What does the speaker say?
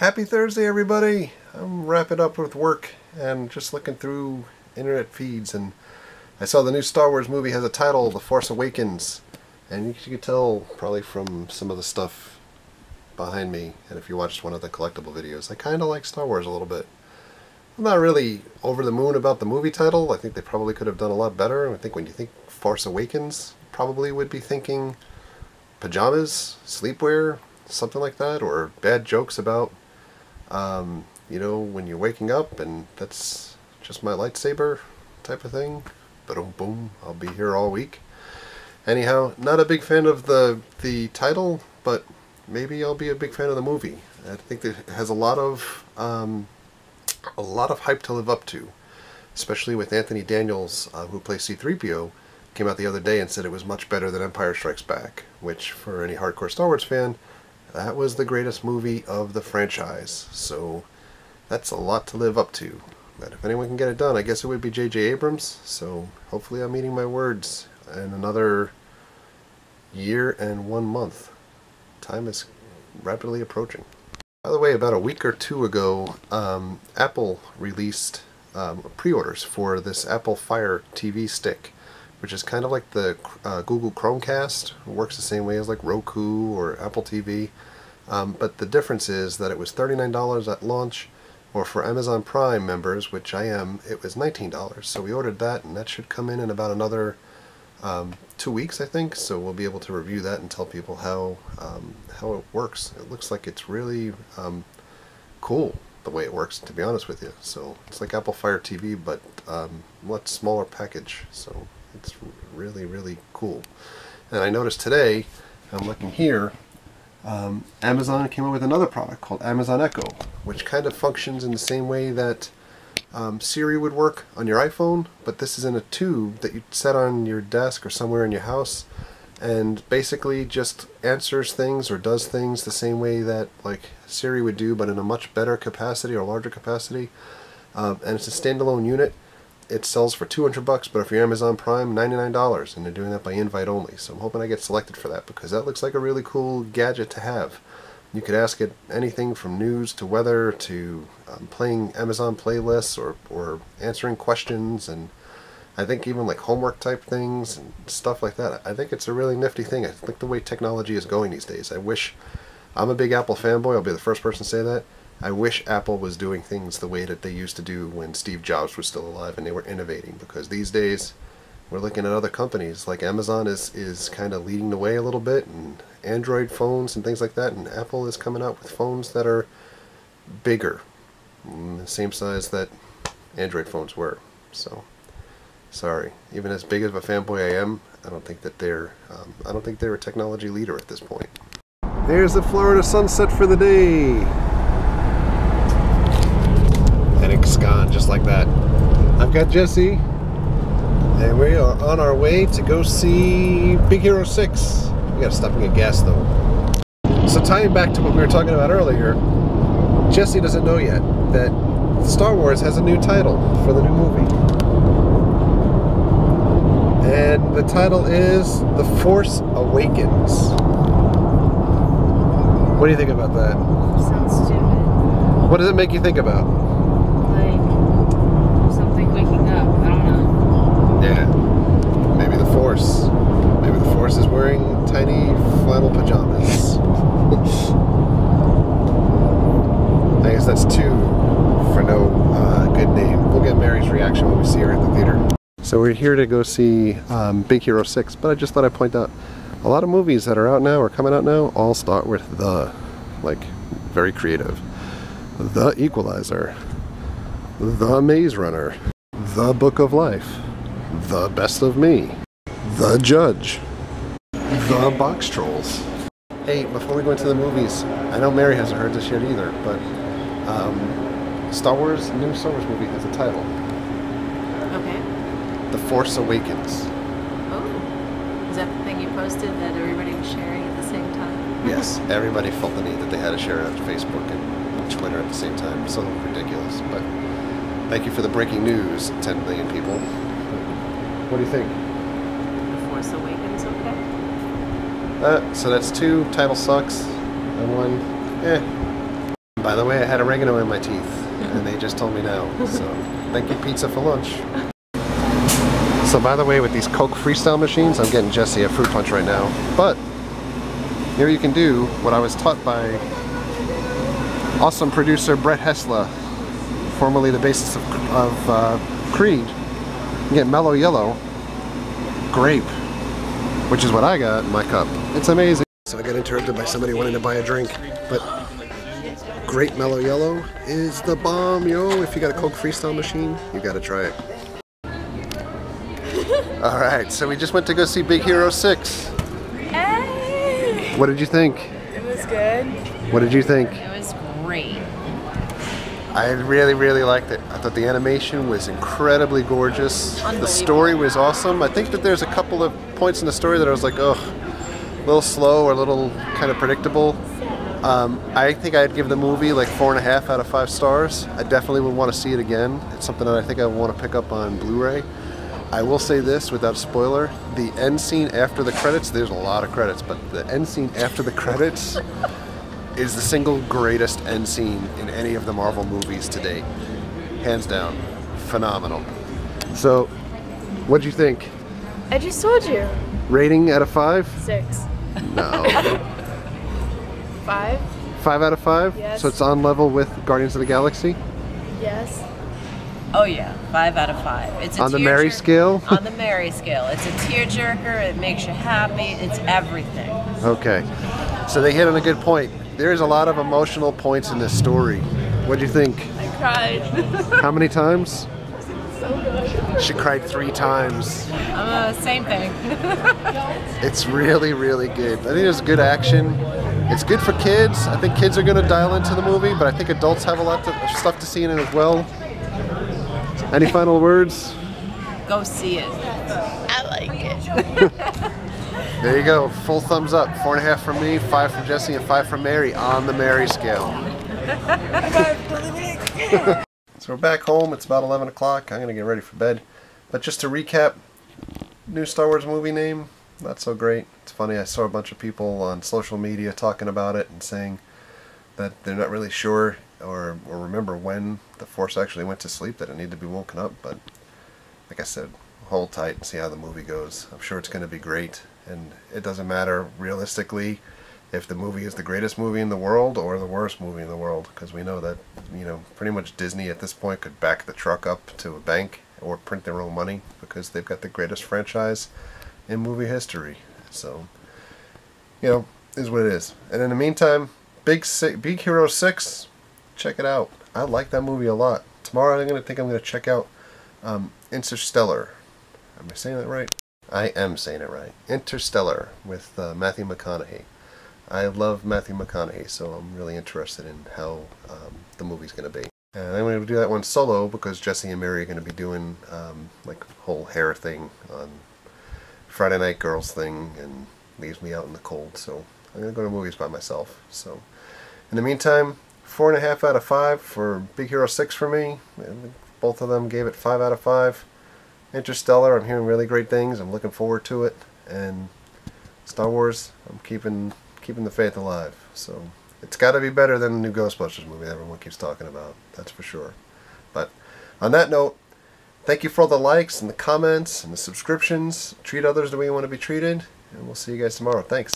Happy Thursday, everybody! I'm wrapping up with work and just looking through internet feeds, and I saw the new Star Wars movie has a title, The Force Awakens, and you could tell probably from some of the stuff behind me, and if you watched one of the collectible videos, I kind of like Star Wars a little bit. I'm not really over the moon about the movie title. I think they probably could have done a lot better. I think when you think Force Awakens, probably would be thinking pajamas, sleepwear, something like that, or bad jokes about you know, when you're waking up and that's just my lightsaber type of thing. Boom, boom, I'll be here all week. Anyhow, not a big fan of the title, but maybe I'll be a big fan of the movie. I think it has a lot of hype to live up to, especially with Anthony Daniels, who plays C-3PO, came out the other day and said it was much better than Empire Strikes Back, which for any hardcore Star Wars fan, that was the greatest movie of the franchise. So that's a lot to live up to. But if anyone can get it done, I guess it would be J.J. Abrams. So hopefully I'm eating my words in another year and 1 month. Time is rapidly approaching. By the way, about a week or two ago, Apple released pre-orders for this Apple Fire TV stick, which is kind of like the Google Chromecast. It works the same way as like Roku or Apple TV. But the difference is that it was $39 at launch, or for Amazon Prime members, which I am, it was $19. So we ordered that, and that should come in about another 2 weeks, I think. So we'll be able to review that and tell people how it works. It looks like it's really cool the way it works, to be honest with you. So it's like Apple Fire TV, but much smaller package. So it's really, really cool. And I noticed today, I'm looking here, Amazon came up with another product called Amazon Echo, which kind of functions in the same way that Siri would work on your iPhone, but this is in a tube that you set on your desk or somewhere in your house, and basically just answers things or does things the same way that like Siri would do, but in a much better capacity or larger capacity. And it's a standalone unit. It sells for $200, but if you're Amazon Prime, $99, and they're doing that by invite only. So I'm hoping I get selected for that, because that looks like a really cool gadget to have. You could ask it anything from news to weather to playing Amazon playlists or answering questions, and I think even like homework type things and stuff like that. I think it's a really nifty thing. I think the way technology is going these days, I'm a big Apple fanboy, I'll be the first person to say that. I wish Apple was doing things the way that they used to do when Steve Jobs was still alive and they were innovating, because these days we're looking at other companies like Amazon is kind of leading the way a little bit, and Android phones and things like that, and Apple is coming out with phones that are bigger, the same size that Android phones were. So sorry, even as big of a fanboy I am, I don't think they're a technology leader at this point. There's the Florida sunset for the day. And it's gone just like that. I've got Jesse, and we are on our way to go see Big Hero 6. We gotta stop and get gas though. So tying back to what we were talking about earlier, Jesse doesn't know yet that Star Wars has a new title for the new movie. And the title is The Force Awakens. What do you think about that? Sounds stupid. What does it make you think about? Something waking up. I don't know. Yeah. Maybe the Force. Maybe the Force is wearing tiny flannel pajamas. I guess that's two for no good name. We'll get Mary's reaction when we see her at the theater. So we're here to go see Big Hero 6, but I just thought I'd point out a lot of movies that are out now or coming out now all start with the, like, very creative. The Equalizer, The Maze Runner, The Book of Life, The Best of Me, The Judge, The Box Trolls. Hey, before we go into the movies, I know Mary hasn't heard this yet either, but new Star Wars movie has a title. Okay. The Force Awakens. Oh. Is that the thing you posted that everybody was sharing at the same time? Yes, everybody felt the need that they had to share it on Facebook and Twitter at the same time. So ridiculous, but thank you for the breaking news, 10 million people. What do you think? The Force Awakens, okay? So that's two, title sucks, and one, eh. By the way, I had oregano in my teeth, and they just told me now. So, thank you, pizza, for lunch. So, by the way, with these Coke Freestyle machines, I'm getting Jesse a fruit punch right now. But here you can do what I was taught by awesome producer Brett Hessler, formerly the bassist of Creed. You get mellow yellow grape, which is what I got in my cup. It's amazing. So I got interrupted by somebody wanting to buy a drink, but grape mellow yellow is the bomb, yo. If you got a Coke Freestyle machine, you gotta try it. Alright, so we just went to go see Big Hero 6. Hey! What did you think? It was good. What did you think? It was great. I really, really liked it. I thought the animation was incredibly gorgeous. The story was awesome. I think that there's a couple of points in the story that I was like, ugh, a little slow or a little kind of predictable. I think I'd give the movie like 4.5 out of 5 stars. I definitely would want to see it again. It's something that I think I want to pick up on Blu-ray. I will say this without spoiler, the end scene after the credits, there's a lot of credits, but the end scene after the credits is the single greatest end scene in any of the Marvel movies to date. Hands down. Phenomenal. So, what'd you think? I just told you. Rating out of 5? 6. No. 5? 5 out of 5? Yes. So it's on level with Guardians of the Galaxy? Yes. Oh yeah, 5 out of 5. It's a On the Mary scale? On the Mary scale. It's a tearjerker, it makes you happy, it's everything. Okay. So they hit on a good point. There's a lot of emotional points in this story. What'd you think? I cried. How many times? So good. She cried 3 times. Same thing. It's really, really good. I think there's good action. It's good for kids. I think kids are going to dial into the movie, but I think adults have a lot of stuff to see in it as well. Any final words? Go see it. I like it. There you go. Full thumbs up. 4.5 from me, 5 from Jesse, and 5 from Mary on the Mary scale. So we're back home. It's about 11 o'clock. I'm going to get ready for bed. But just to recap, new Star Wars movie name, not so great. It's funny, I saw a bunch of people on social media talking about it and saying that they're not really sure or remember when the Force actually went to sleep, that it needed to be woken up. But like I said, hold tight and see how the movie goes. I'm sure it's going to be great, and it doesn't matter realistically if the movie is the greatest movie in the world or the worst movie in the world, because we know that, you know, pretty much Disney at this point could back the truck up to a bank or print their own money because they've got the greatest franchise in movie history. So, you know, is what it is. And in the meantime, Big Hero 6, check it out. I like that movie a lot. Tomorrow I'm going to check out Interstellar. Am I saying that right? I am saying it right. Interstellar with Matthew McConaughey. I love Matthew McConaughey, so I'm really interested in how the movie's going to be. And I'm going to do that one solo because Jesse and Mary are going to be doing like a whole hair thing on Friday Night Girls thing, and leaves me out in the cold. So I'm going to go to movies by myself. So in the meantime, 4.5 out of 5 for Big Hero 6 for me. Both of them gave it 5 out of 5. Interstellar, I'm hearing really great things. I'm looking forward to it. And Star Wars, I'm keeping the faith alive. So it's got to be better than the new Ghostbusters movie that everyone keeps talking about. That's for sure. But on that note, thank you for all the likes and the comments and the subscriptions. Treat others the way you want to be treated. And we'll see you guys tomorrow. Thanks.